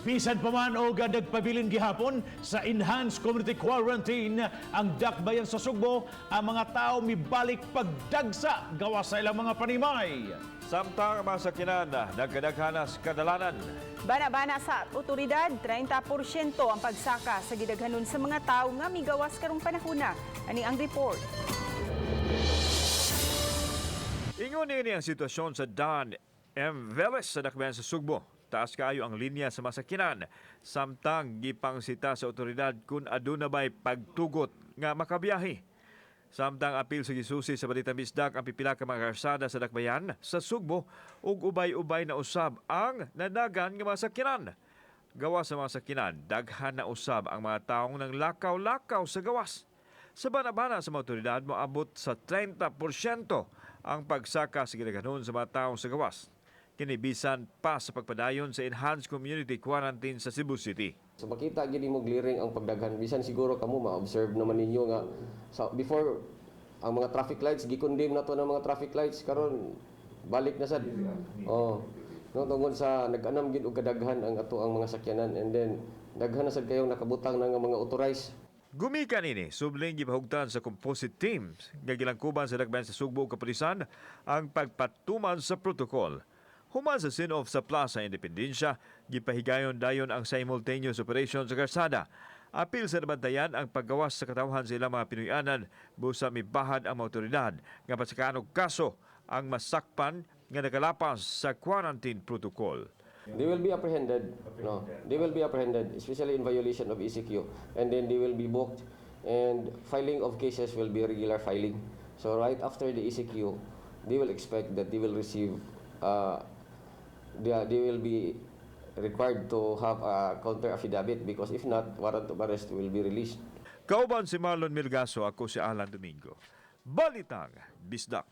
Bisan pa man o nagpabilin gihapon sa enhanced community quarantine ang dakbayan sa Sugbo, ang mga tao mibalik pagdagsa gawa sa ilang mga panimay. Samtang ang mga sakyanan nagkadaghanas kadalanan. Bana-bana sa otoridad, 30% ang pagsaka sa gidaghanon sa mga tao nga migawas karong panahona. Ani ang report. Ingon ini ang sitwasyon sa Don M. Veles sa dakbayan sa Sugbo. Taas kaayo ang linya sa masakyanan. Samtang gipangsita sa otoridad kung aduna ba'y pagtugot nga makabiyahe. Samtang apil sa gisusi sa Balitang Bisdak ang pipila ka mga karsada sa dakbayan sa Sugbo ug ubay-ubay na usab ang nadagan nga mga sakyanan. Gawa sa mga sakyanan, daghan na usab ang mga taong nang lakaw-lakaw sa gawas. Sa bana-bana sa mga otoridad, moabot sa 30% ang pagsaka sa gidaghanon sa mga taong sa gawas. Kinibisan pa sa pagpadayon sa Enhanced Community Quarantine sa Cebu City. So makita gini mo gliring ang pagdaghan. Bisan siguro kamo ma-observe naman ninyo nga before ang mga traffic lights gikondem na to ng mga traffic lights karon balik na sad. Oh. No tungod sa nag-anam gid og kadaghan ang ato ang mga sakyanan and then daghan na sad kayong nakabutang na nga mga authorized. Gumikan ini, subling gipahugtan sa composite teams nga gilangkuban sa dakbayan sa Sugbo ug kapulisan ang pagpatuman sa protocol. Human sa sin-off sa Plaza Independencia, gipahigayon dayon ang simultaneous operation sa karsada. Apil sa nabantayan ang paggawas sa katawhan sa ilang mga Pinoyanan, busa mibahad ang mga otoridad nga pasakanog kaso ang masakpan nga nakalapas sa quarantine protocol. They will be apprehended. No, they will be apprehended, especially in violation of ECQ, and then they will be booked. And filing of cases will be regular filing. So right after the ECQ, they will expect that they will receive. They will be required to have a counter affidavit because if not, warrant of arrest will be released. Kauban si Marlon Milgaso, ako si Alan Domingo. Balitang Bisdak.